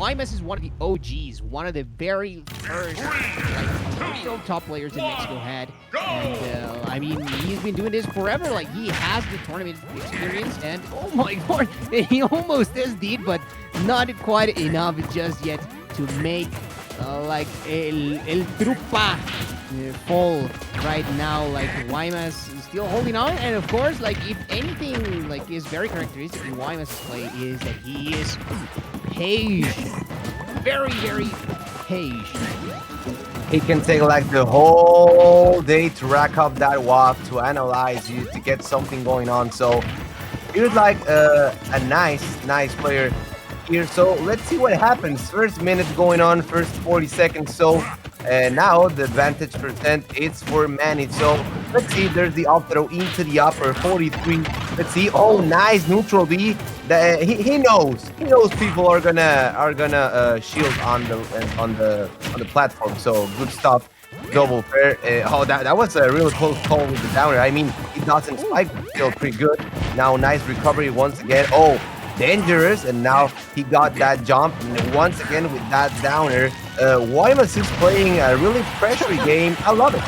Waymas is one of the OGs, one of the very first real top players that Mexico had. And I mean, he's been doing this forever. Like, he has the tournament experience, and oh my god, he almost did, but not quite enough just yet to make like el trupa fall right now. Like, Waymas is still holding on, and of course, like, if anything like is very characteristic in Waymas' play is that he is patient, very patient. He can take like the whole day to rack up that WAF, to analyze you, to get something going on. So he was like a nice player here. So let's see what happens. First minute going on, first 40 seconds. So now the advantage percent is for Manny. So let's see. There's the up throw into the upper 43. Let's see. Oh, nice neutral B. He knows people are gonna shield on the platform. So good stuff. Double fair. That was a really close call with the downer. I mean, he doesn't spike, but still pretty good. Now nice recovery once again. Oh, dangerous, and now he got that jump, and once again with that downer. Waymas is playing a really pressury game. I love it.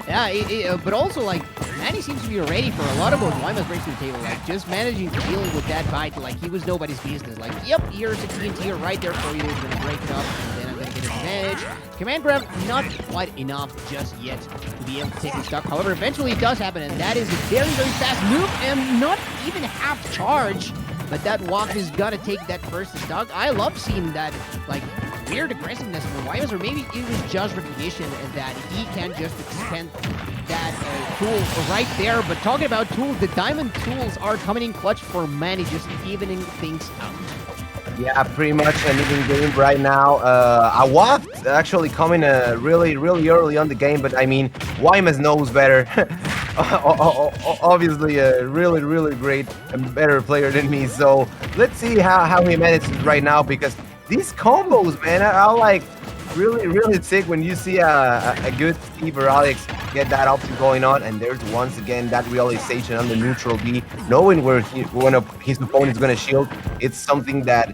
Yeah, but also, like, Manny seems to be ready for a lot of what Waymas brings to the table. Like, just managing to deal with that bite, like, he was nobody's business. Like, yep, here's a TNT right there for you. It's gonna break it up, and then I'm gonna get advantage. Command grab, not quite enough just yet to be able to take the stock. However, eventually it does happen, and that is a very fast move, and not even half charge. But that walk is gonna take that first stock. I love seeing that, like, weird aggressiveness from Waymas, or maybe it was just recognition that he can just extend that tool right there. But talking about tools, the diamond tools are coming in clutch for Manny, just evening things out. Yeah, pretty much an even game right now. A waft actually coming really early on the game, but I mean, Waymas knows better. Obviously a really great and better player than me. So let's see how he manages right now, because these combos, man, are like really sick when you see a good Steve or Alex get that option going on. And there's once again that realization on the neutral B, knowing where one of his opponent's gonna shield. It's something that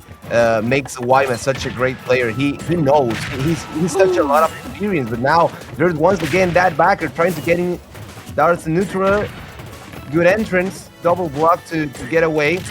makes Waymas such a great player. He knows, he's such a lot of experience. But now there's once again that backer trying to get in. Darts neutral, good entrance, double block to get away.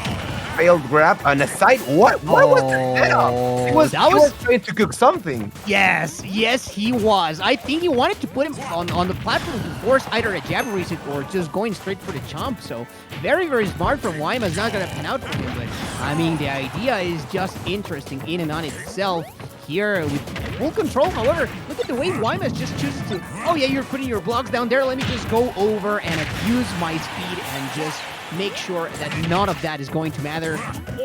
Failed grab on the side. What was the setup? He was trying to cook something. Yes, he was. I think he wanted to put him on the platform to force either a jab reset or just going straight for the jump. So very smart from Waymas. Not gonna pan out for him, but I mean, the idea is just interesting in and on itself. Here with full control. However, look at the way Waymas just chooses to, oh yeah, you're putting your blocks down there, let me just go over and abuse my speed and just make sure that none of that is going to matter.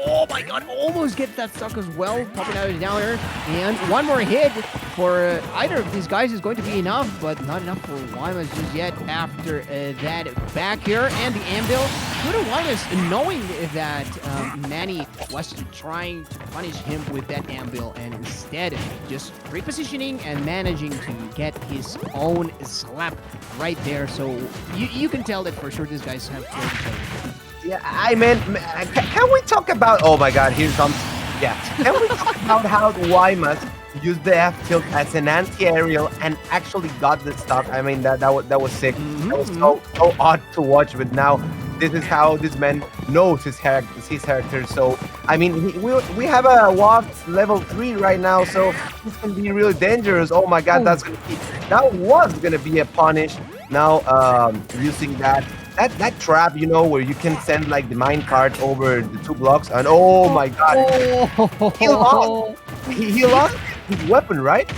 Oh my god, almost gets that stuck as well, popping out of the downer. And one more hit for either of these guys is going to be enough, but not enough for Waymas just yet after that back here. And the anvil, good on Waymas, knowing that Manny was trying to punish him with that anvil, and instead just repositioning and managing to get his own slap right there. So you can tell that for sure these guys have played each other. Yeah, I mean, can we talk about, oh my god, here comes, yeah, can we talk about how Waymas used the F tilt as an anti-aerial and actually got the stock? I mean, that was sick. That was so odd to watch, but now this is how this man knows his character. So I mean, we have a Waft level 3 right now, so this can be really dangerous. Oh my god, that was gonna be a punish. Now using that trap, you know, where you can send like the mine cart over the 2 blocks, and oh my god, he lost his weapon, right?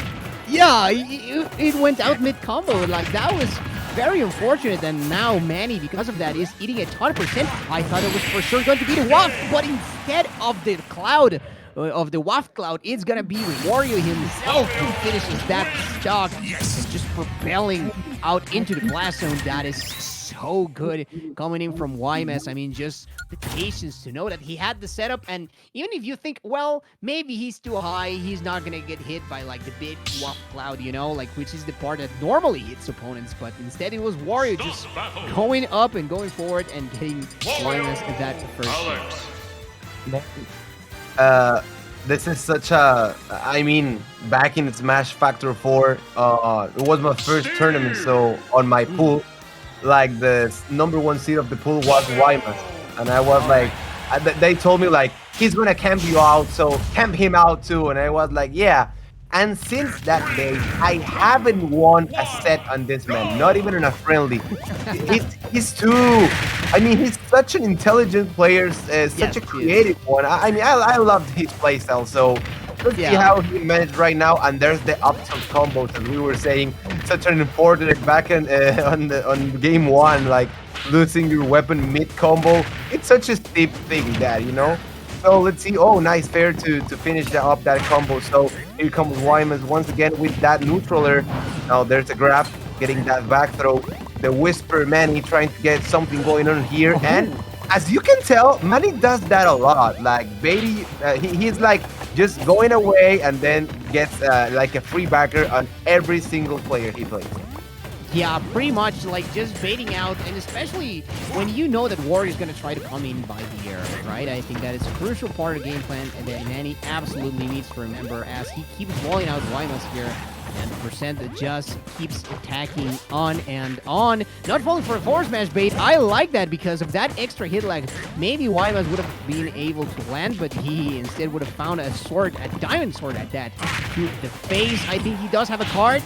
Yeah, it went out mid-combo. Like, that was very unfortunate, and now Manny, because of that, is eating a ton of percent. I thought it was for sure going to be the Waft, but instead of the cloud, of the Waft cloud, it's gonna be Wario himself who finishes that stock. Yes, just propelling out into the blast zone. That is so good coming in from Waymas. I mean, just the patience to know that he had the setup, and even if you think, well, maybe he's too high, he's not gonna get hit by like the big Waft cloud, you know, like, which is the part that normally hits opponents, but instead it was Wario just going up and going forward and getting Waymas that first. this is such a. I mean, back in Smash Factor 4, it was my first tournament, so on my pool, like the number one seed of the pool was Waymas, and I was like, they told me like he's gonna camp you out, so camp him out too, and I was like, yeah. And since that day, I haven't won a set on this man, not even in a friendly. He's too. I mean, he's such an intelligent player, such a creative one. I mean, I loved his playstyle. So let's see how he managed right now. And there's the up tilt combos, as we were saying, such an important back end on game one, like losing your weapon mid combo. It's such a steep thing that So let's see. Oh, nice fair to finish up that combo. So here comes Waymas once again with that neutraler. Now there's a grab, getting that back throw. The Whisper Manny trying to get something going on here. And as you can tell, Manny does that a lot. Like Beatty, he's like just going away and then gets like a free backer on every single player he plays. Yeah, pretty much like just baiting out, and especially when you know that Warrior is going to try to come in by the air, right? I think that is a crucial part of the game plan, and that Manny absolutely needs to remember as he keeps balling out Waymas here, and the percent that just keeps attacking on and on. Not falling for a forward smash bait. I like that because of that extra hit lag. Maybe Waymas would have been able to land, but he instead would have found a sword, a diamond sword at that, to the face. I think he does have a card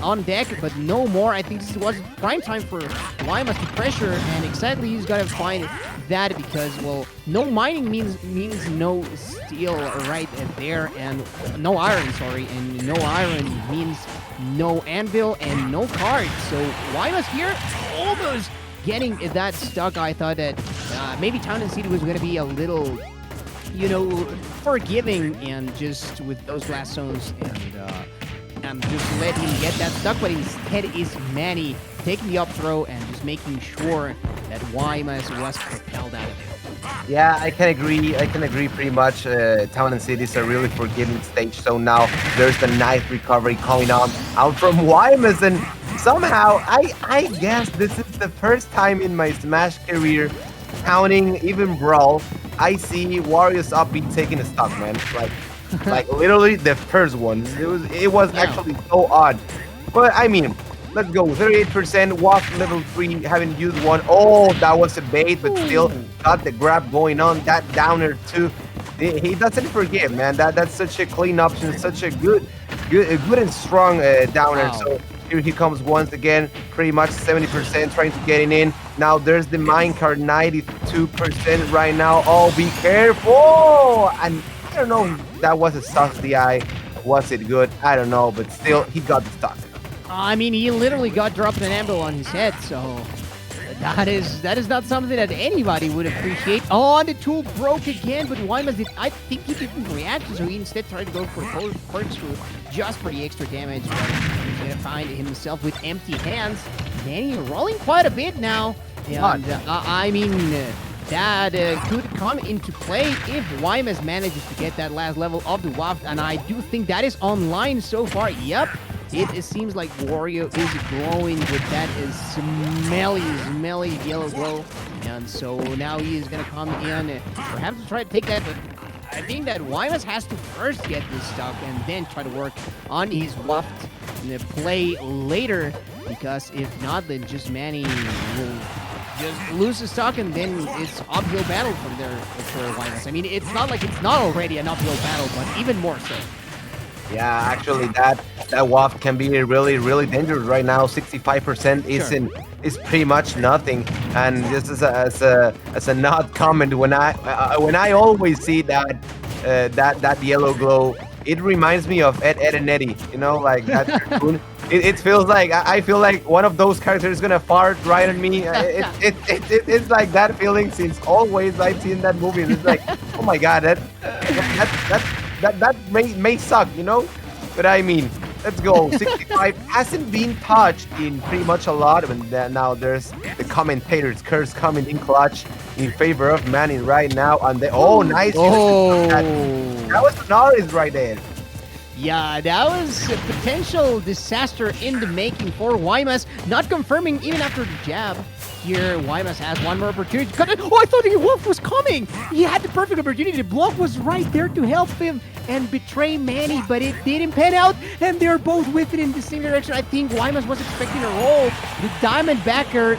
on deck, but no more. I think this was prime time for Waymas to pressure, and exactly he's got to find that because, well, no mining means no steel right there, and no iron, sorry, and no iron means no anvil and no cards. So Waymas here almost getting that stuck. I thought that maybe Town and City was going to be a little, forgiving and just with those blast zones and just let him get that stuck, but instead is Manny taking the up throw and just making sure that Waymas was propelled out of it. Yeah, I can agree pretty much. Town and City is a really forgiving stage. So now there's the nice recovery coming on out from Waymas, and somehow I guess this is the first time in my Smash career, counting even Brawl, I see Warriors up be taking a stock, man. Like literally the first one. It was actually so odd. But I mean, let's go. 38%, Waft level 3, haven't used one. Oh, that was a bait, but still got the grab going on. That downer too. He doesn't forgive, man. That's such a clean option, such a good and strong downer. Wow. So here he comes once again, pretty much 70% trying to get it in. Now there's the minecart, 92% right now. Oh, be careful! And I don't know if that was a stock DI. Was it good? I don't know, but still, he got the stock. I mean, he literally got dropped an amble on his head, so that is not something that anybody would appreciate. Oh, and the tool broke again, but Waymas did. I think he didn't react, so he instead tried to go for corkscrew just for the extra damage. But he's gonna find himself with empty hands. Manny rolling quite a bit now, and I mean. That could come into play if Waymas manages to get that last level of the Waft, and I do think that is online so far. Yep, it seems like Wario is glowing with that smelly yellow glow, and so now he is going to come in, perhaps to try to take that, but I think that Waymas has to first get this stuck and then try to work on his Waft in the play later, because if not, then just Manny will just lose the stock, and then it's uphill battle for Waymas. I mean, it's not like it's not already an uphill battle, but even more so. Yeah, actually, that Waft can be really dangerous right now. 65% is pretty much nothing. And just as a not comment, when I always see that yellow glow, it reminds me of Ed, and Eddie. Like that cartoon. It feels like I feel like one of those characters is gonna fart right on me. It's like that feeling since always I've seen that movie. It's like, oh my god, that may suck, But I mean, let's go. 65 hasn't been touched in pretty much a lot, and now there's the commentators curse coming in clutch in favor of Manny right now. And nice. Oh, that was an artist right there. Yeah, that was a potential disaster in the making for Waymas, not confirming even after the jab. here Waymas has one more opportunity to cut it. Oh, I thought the Wolf was coming. He had the perfect opportunity. The block was right there to help him and betray Manny, but it didn't pan out, and they're both with it in the same direction. I think Waymas was expecting a roll. The Diamondbacker,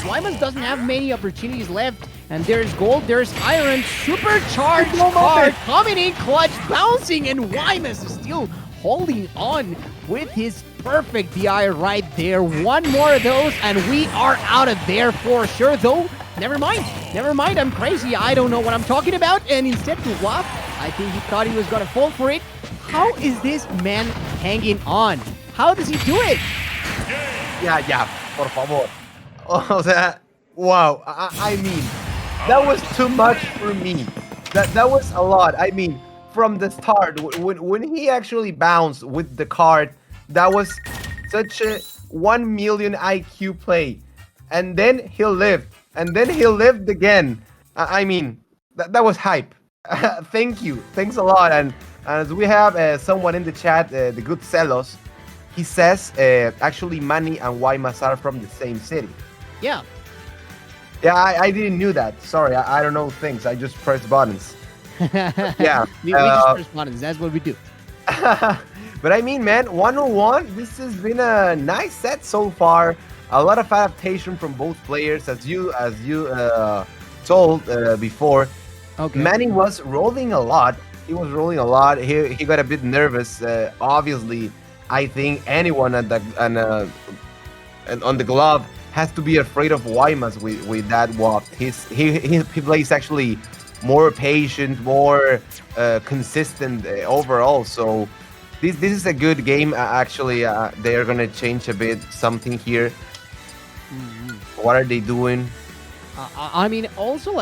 Waymas doesn't have many opportunities left, and there's gold, there's iron, supercharged card coming in clutch, bouncing, and Waymas is still holding on with his perfect DI right there. One more of those, and we are out of there for sure, though. Never mind, I'm crazy. I don't know what I'm talking about, and instead to WAP, I think he thought he was gonna fall for it. How is this man hanging on? How does he do it? Ya, por favor. O sea, wow. I mean, that was too much for me. That was a lot. I mean, from the start, when he actually bounced with the card, that was such a 1 million IQ play. And then he lived. And then he lived again. I mean, that was hype. Thank you. Thanks a lot. And as we have someone in the chat, the good Celos, he says actually Manny and Waymas are from the same city. Yeah. Yeah, I didn't knew that. Sorry, I don't know things. I just press buttons. Yeah. we just press buttons. That's what we do. But I mean, man, 101, this has been a nice set so far. A lot of adaptation from both players, as you told before. Okay. Manny was rolling a lot. He was rolling a lot. He got a bit nervous. Obviously, I think anyone on the glove has to be afraid of Waymas with that waft. He plays actually more patient, more consistent overall. So this is a good game. Actually, they are gonna change a bit something here. Mm-hmm. What are they doing? I mean, also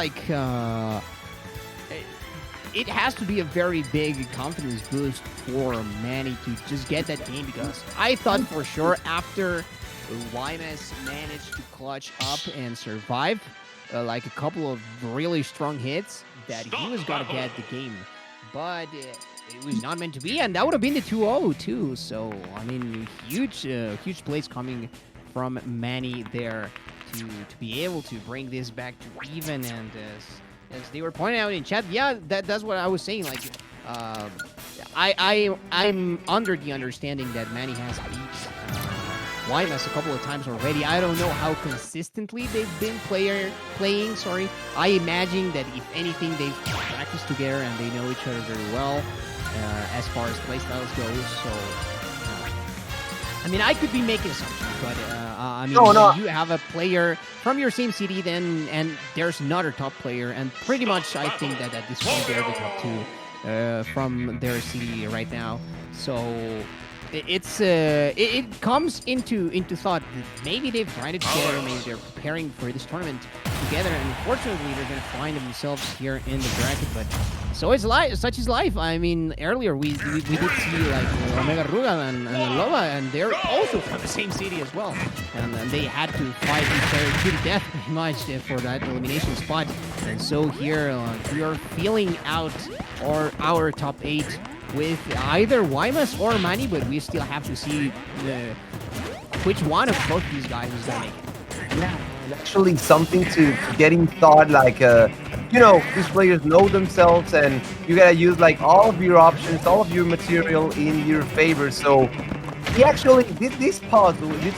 it has to be a very big confidence boost for Manny to just get that game, because I thought for sure after Waymas managed to clutch up and survive like a couple of really strong hits that he was gonna get the game, but it was not meant to be, and that would have been the 2-0 too. So I mean, huge plays coming from Manny there to be able to bring this back to even. And as they were pointing out in chat, yeah, that's what I was saying. Like, I'm under the understanding that Manny has beat Waymas a couple of times already. I don't know how consistently they've been playing. Sorry, I imagine that if anything, they've practiced together and they know each other very well as far as playstyles goes. So, I mean, I could be making assumptions, but I mean, No. you have a player from your same city, then, and there's another top player, and pretty much I think that at this point they're the top two from their city right now. So it comes into thought that maybe they've tried it together, maybe they're preparing for this tournament together, and unfortunately they're gonna find themselves here in the bracket. But so it's life, such is life. I mean, earlier we did see like Omega Ruga and Loba, and they're also from the same city as well, and they had to fight each other to the death pretty much for that elimination spot. And so here we are feeling out our top 8 with either Waymas or Manny, but we still have to see which one of both these guys is gonna make it. Yeah, and actually something to get in thought, like these players know themselves, and you gotta use like all of your options, all of your material in your favor. So he actually did this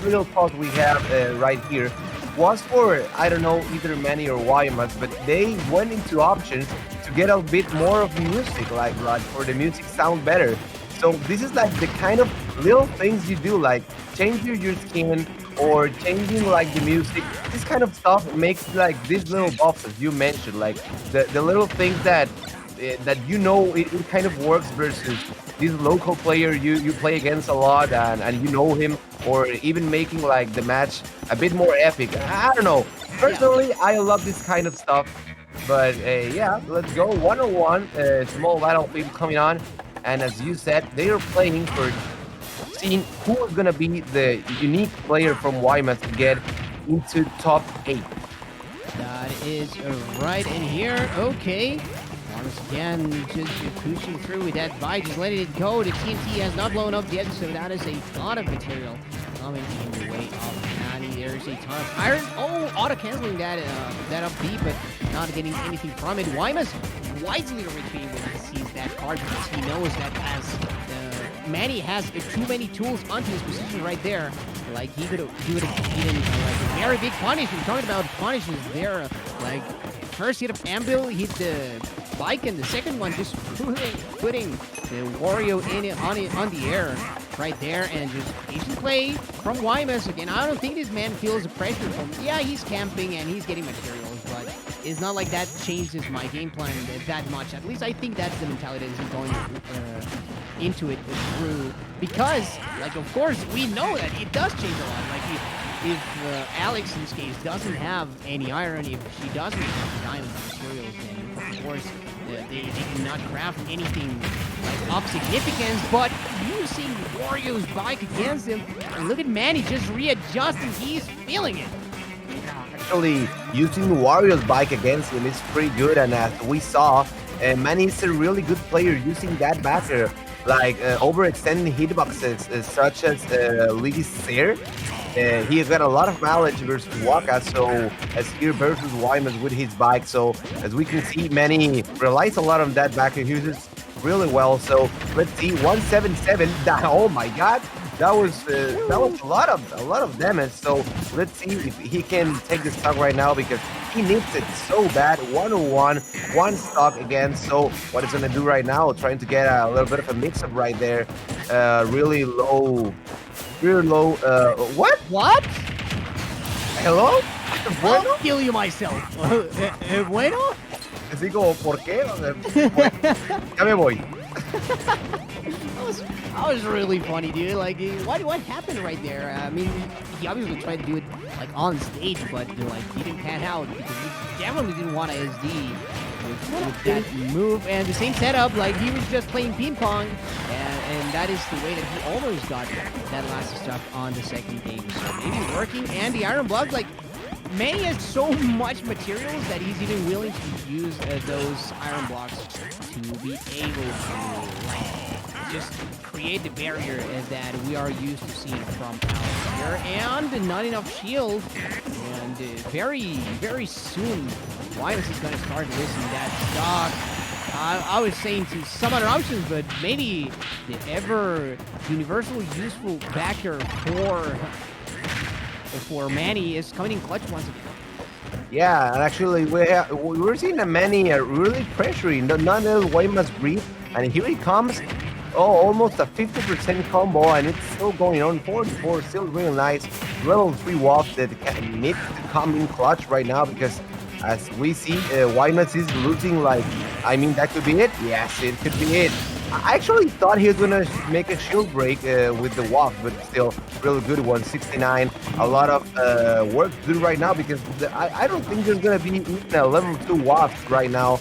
little pause we have right here was for, I don't know, either Manny or Waymas, but they went into options to get a bit more of music, like for the music sound better. So this is like the kind of little things you do, like changing your skin or changing like the music. This kind of stuff makes like these little buffs, as you mentioned, like the little things that it kind of works versus this local player you play against a lot and you know him, or even making like the match a bit more epic. I don't know. Personally, I love this kind of stuff. But yeah, let's go. 101, small battlefield coming on. And as you said, they are playing for seeing who is going to be the unique player from Waymas to get into top 8. That is right in here. Okay. Once again, just pushing through with that bite, just letting it go. The TNT has not blown up yet, so that is a lot of material coming in the way of Manny. There's a ton of iron. Oh, auto-canceling that up B, but not getting anything from it. Waymas wisely retreating when he sees that card because he knows that as Manny has too many tools onto his position right there. Like, he would have even like a very big punish. We're talking about punishes there. Like, first hit of Ambil hit the bike, and the second one just putting the Wario on the air right there, and just patient play from Waymas. Again, I don't think this man feels the pressure from, yeah, he's camping and he's getting materials, but it's not like that changes my game plan that much. At least I think that's the mentality that he's going into it through, because, like, of course, we know that it does change a lot. Like, if Alex, in this case, doesn't have any iron, if she doesn't have diamond materials, then, of course, they cannot craft anything like of significance. But using Wario's bike against him, and look at Manny just readjusting. He's feeling it. Actually, using Wario's bike against him is pretty good, and as we saw, Manny is a really good player using that backer, like overextending hitboxes such as Lee's Sear. He's got a lot of mileage versus Waka, so as here versus Waymas with his bike. So as we can see, Manny relies a lot on that backer. He uses really well. So let's see, 177. Oh my God, that was a lot of damage. So let's see if he can take this stock right now, because he needs it so bad. 101, one stock again. So what he's gonna do right now, trying to get a little bit of a mix-up right there. Really low. What? What? Hello? Bueno? I'll kill you myself. Bueno? Así como, ¿por qué? Ya me voy. That was really funny, dude. Like, what happened right there? I mean, he obviously tried to do it like on stage, but like he didn't pan out because he definitely didn't want to SD with that move. And the same setup, like he was just playing ping pong, and that is the way that he almost got that last stuff on the second game. So maybe working, and the iron block, like, Manny has so much materials that he's even willing to use those iron blocks to be able to, like, just create the barrier that we are used to seeing from out here. And not enough shield. And very, very soon, Waymas is going to start losing that stock. I was saying to some other options, but maybe the ever universal useful backer for Manny is coming in clutch once again. Yeah, and actually we're seeing a Manny really pressuring, not Waymas breathe, and here he comes. Oh, almost a 50% combo, and it's still going on. 44, still really nice. Level 3 walk that needs to come in clutch right now, because as we see, Waymas is losing. Like, I mean, that could be it. Yes, it could be it. I actually thought he was gonna make a shield break with the walk, but still, really good one. 69. A lot of work to do right now, because I don't think there's gonna be even a level 2 walk right now.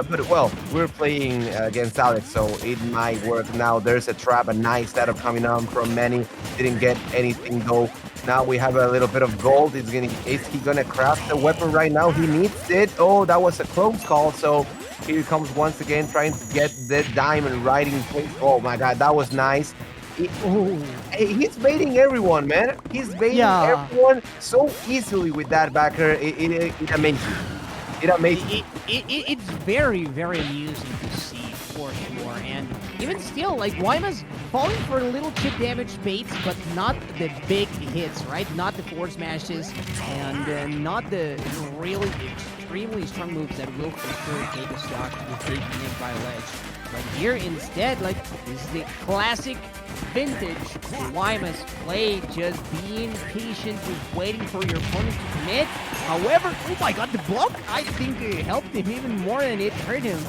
But well, we're playing against Alex, so it might work now. There's a trap, a nice setup coming on from Manny. Didn't get anything though. Now we have a little bit of gold. Is he gonna craft the weapon right now? He needs it. Oh, that was a close call. So here he comes once again, trying to get the diamond right in place. Oh my God, that was nice. He's baiting everyone, man. He's baiting everyone so easily with that backer. It amazes me. It amazes me. It's very, very amusing to see, for sure. And even still, like, Waymas falling for little chip damage baits, but not the big hits, right? Not the forward smashes, and not the really extremely strong moves that will for sure take a stock with taking it by a ledge. But here instead, like, this is the classic vintage Waymas play, just being patient, just waiting for your opponent to commit. However, oh my God, the block, I think it helped him even more than it hurt him,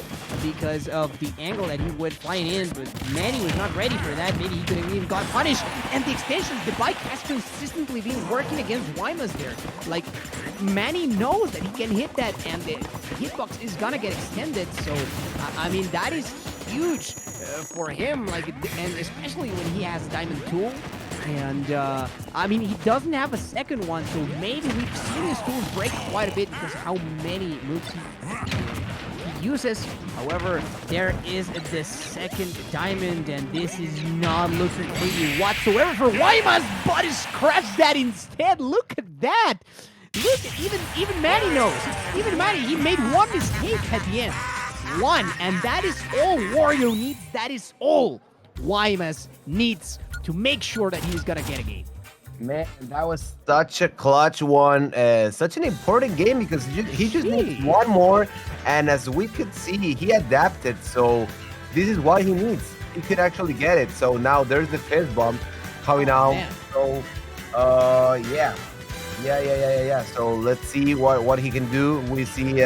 because of the angle that he would fly in, but Manny was not ready for that. Maybe he could have even got punished. And the extensions, the bike has consistently been working against Waymas there. Like, Manny knows that he can hit that, and the hitbox is gonna get extended. So, I mean, that is huge for him, like, and especially when he has Diamond Tool. And I mean, he doesn't have a second one, so maybe we've seen his tools break quite a bit because of how many moves he uses. However, there is the second diamond, and this is not looking pretty whatsoever for Waymas, but he scratched that instead. Look at that. Look, even Manny knows. Even Manny, he made one mistake at the end. One, and that is all Wario needs. That is all Waymas needs to make sure that he's gonna get a game. Man, that was such a clutch one, such an important game because he just needs one more. And as we could see, he adapted. So this is what he needs. He could actually get it. So now there's the fist bump coming out. Man. So, yeah. So let's see what he can do. We see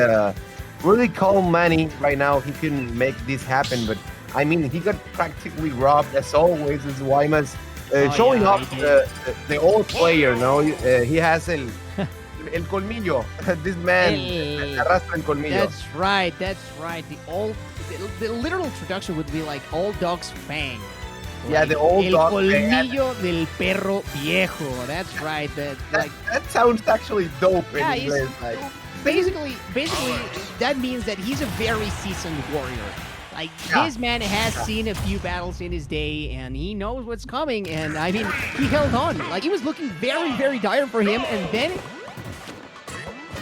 really calm Manny right now. He can make this happen. But I mean, he got practically robbed as always. As Waymas. Showing off the old player, no? He has el colmillo. This man arrastra el colmillo. That's right. The literal introduction would be like old dog's fang. Yeah, the old el dog colmillo del perro viejo. That's right. That sounds actually dope in English. Basically, that means that he's a very seasoned warrior. Like, this man has seen a few battles in his day, and he knows what's coming, and, I mean, he held on. Like, he was looking very, very dire for him, and then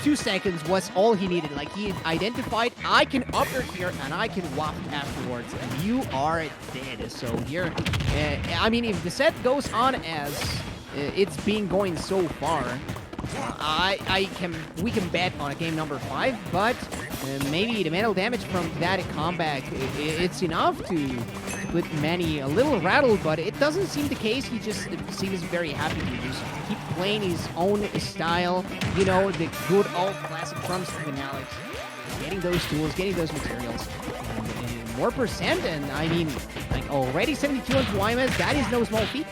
2 seconds was all he needed. Like, he identified, I can upper here, and I can waft afterwards, and you are dead. So here, I mean, if the set goes on as it's been going so far, we can bet on a game number 5, but maybe the mental damage from that comeback, it's enough to put Manny a little rattled, but it doesn't seem the case. He just seems very happy to just keep playing his own style, you know, the good old classic from Steven Alex, getting those tools, getting those materials, and more percent, and I mean, like already 72 on Waymas, that is no small feat.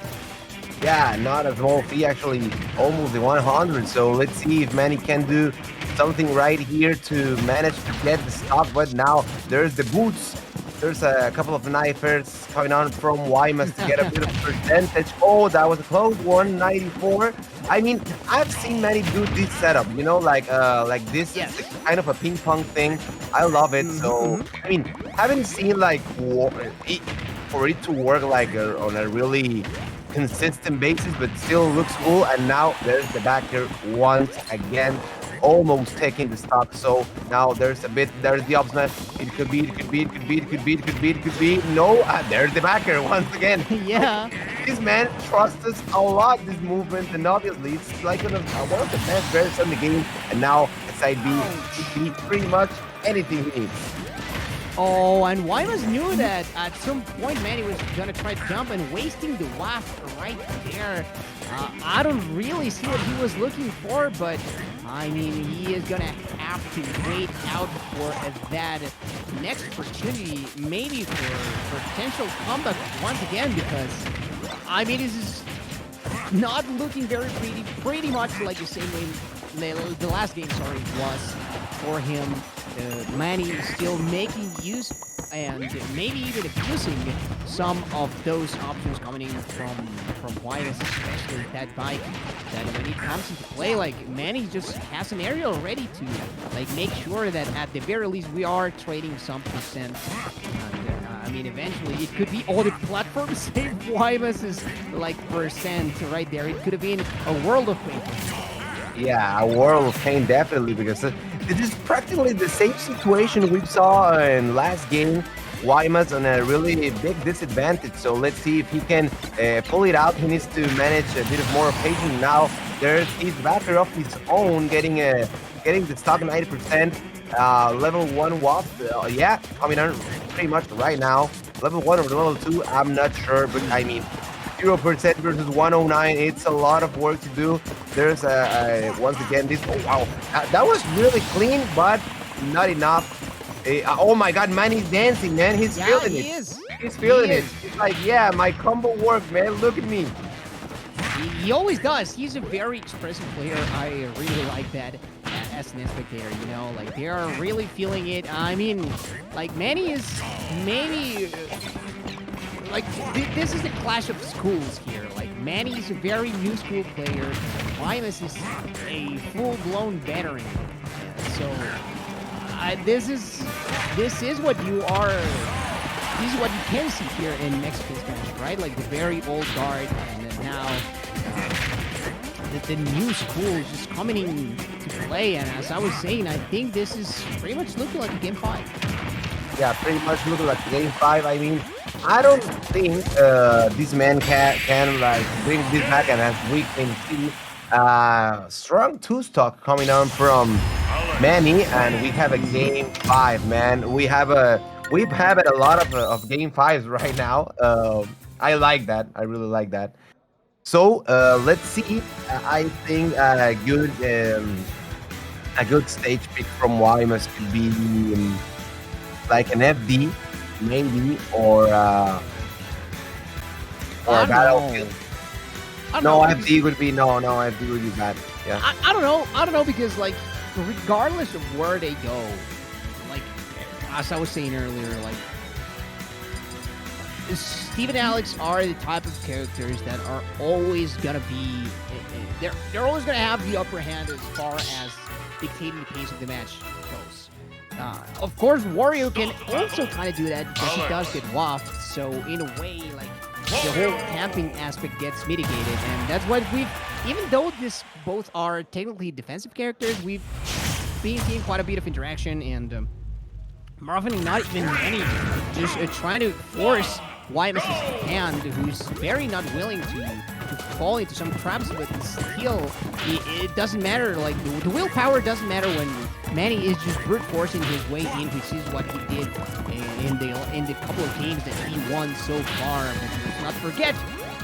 Yeah, not a small fee, actually almost the 100. So let's see if Manny can do something right here to manage to get the stop. But now there's the boots. There's a couple of knifers coming on from Waymas to get a bit of percentage. Oh, that was a close one, 94. I mean, I've seen Manny do this setup, you know, like this is kind of a ping pong thing. I love it. So, I mean, haven't seen like for it to work like on a really consistent basis, but still looks cool. And now there's the backer once again, almost taking the stock. So now there's the up smash. It could be. No, there's the backer once again. Yeah. This man trusts us a lot, this movement, and obviously it's like one of the best players in the game. And now side B should be pretty much anything he needs. Oh, and Waymas knew that at some point Manny was gonna try to jump and wasting the waft right there. I don't really see what he was looking for, but I mean, he is gonna have to wait out for that next opportunity, maybe for potential comeback once again, because I mean, this is not looking very pretty much like the same way the last game, was for him. Manny is still making use and maybe even abusing some of those options coming in from Waymas, especially that bike. That when it comes into play, like Manny just has an area already to like make sure that at the very least we are trading some percent. I mean, eventually it could be all the platforms save Waymas' like percent right there. It could have been a world of pain. Yeah, a world of pain, definitely, because this is practically the same situation we saw in last game. Waymas on a really big disadvantage, so let's see if he can pull it out. He needs to manage a bit of more patience now. There's his backer of his own, getting the stock 90%. Level 1 waft, coming on pretty much right now. Level 1 or level 2, I'm not sure, but I mean, 0% versus 109, it's a lot of work to do. There's once again this, oh wow, that was really clean, but not enough. Oh my god, man, he's dancing, man. He's feeling it. He's feeling it. He's like, yeah, my combo worked, man. Look at me. He always does. He's a very expressive player. I really like that as an spectator, you know, like they are really feeling it. I mean, like Manny is maybe like this is the clash of schools here. Like Manny is a very new school player. Waymas is a full-blown veteran. So this is this is what you are. This is what you can see here in Mexican Spanish, right? Like the very old guard, and then now the new school is just coming in to play. And as I was saying, I think this is pretty much looking like a game 5. Yeah, pretty much looking like game 5. I mean, I don't think this man can like bring this back, and as we can see, strong two stock coming on from Manny, and we have a game 5, man. We've had a lot of game 5s right now. I like that. I really like that. So let's see. I think a good stage pick from Waymas could be like an FD, maybe, or I a don't know. battlefield. I don't No, know. FD would be no, FD would be bad. Yeah. I don't know. I don't know because like regardless of where they go, like as I was saying earlier, like Steve and Alex are the type of characters that are always gonna be. They're always gonna have the upper hand as far as dictating the pace of the match goes. Of course, Wario can also kind of do that because he does get waft. So in a way, like the whole camping aspect gets mitigated, and that's what we've. Even though this both are technically defensive characters, we've been seeing quite a bit of interaction, and more often than not even many just trying to force Waymas' hand, who's very not willing to fall into some traps, but still, it doesn't matter. Like the willpower doesn't matter when Manny is just brute forcing his way in, which is what he did in the couple of games that he won so far. But let's not forget,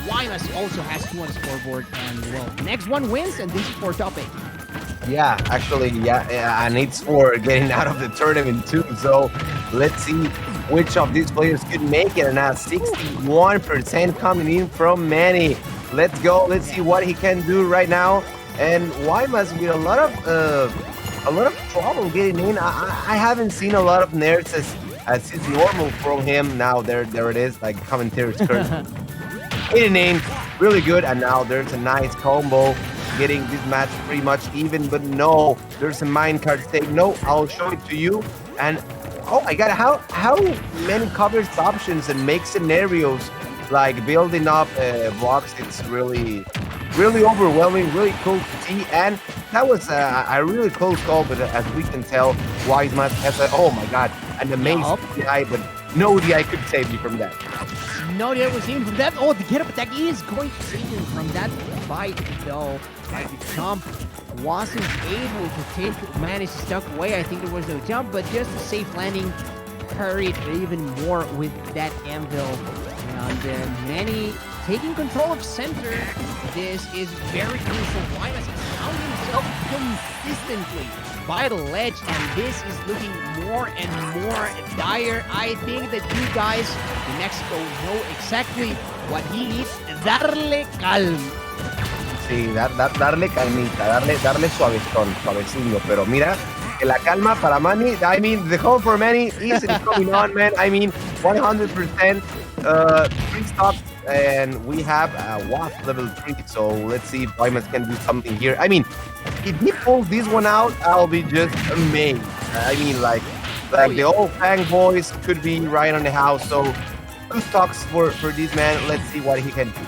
Waymas also has 2 on the scoreboard, and well, the next one wins, and this is for top 8. Yeah, actually, yeah, and it's for getting out of the tournament too. So let's see which of these players could make it. And now 61% coming in from Manny. Let's go. Let's see what he can do right now. And Waymas with a lot of trouble getting in. I haven't seen a lot of nerds as is normal from him. Now there it is, like commentary's curse. Hitting in really good, and now there's a nice combo. Getting this match pretty much even, but no, there's a minecart stake. No, I'll show it to you. And oh my god, how many covers options and make scenarios like building up blocks. It's really overwhelming, really cool to see. And that was a really close call, but as we can tell, Waymas has oh my god, an amazing DI, but no DI could save you from that. No, DI was even from that. Oh, the get-up attack is going to save him from that fight, though. Like the jump wasn't able to manage to stuck away. I think there was no jump, but just a safe landing hurried even more with that anvil. And Manny taking control of center. This is very crucial. Waymas has found himself consistently by the ledge, and this is looking more and more dire. I think that you guys in Mexico know exactly what he needs. Darle calm. Sí, darle calmita, darle suavecillo, pero mira, que la calma para Manny, I mean, the home for Manny isn't coming on, man. I mean, 100%, 3 stops, and we have WAF level 3, so let's see if Waymas can do something here. I mean, if he pulls this one out, I'll be just amazed. I mean, like the old Fang boys could be right on the house, so 2 stocks for this man. Let's see what he can do.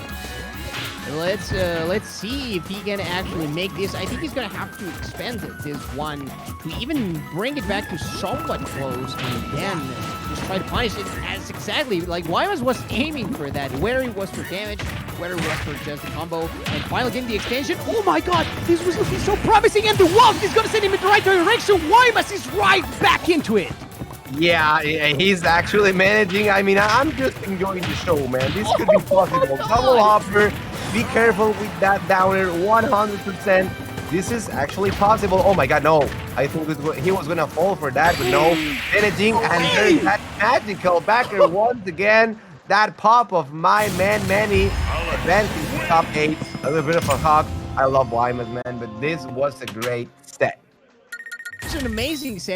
Let's see if he can actually make this. I think he's gonna have to expand this one to even bring it back to somewhat close, and then just try to punish it as exactly like Waymas was aiming for that. Whether it was for damage, whether it was for just a combo, and finally getting the extension. Oh my god, this was looking so promising, and the Wolf is gonna send him in the right direction. Waymas is right back into it. Yeah, he's actually managing. I mean, I'm just enjoying the show, man. This could be possible. Double hopper. Be careful with that downer, 100%. This is actually possible. Oh my god, no. I think he was going to fall for that, but no. Managing, and there's that magical backer once again. That pop of my man, Manny, advancing to top 8. A little bit of a hug. I love Waymas, man, but this was a great set. It's an amazing set.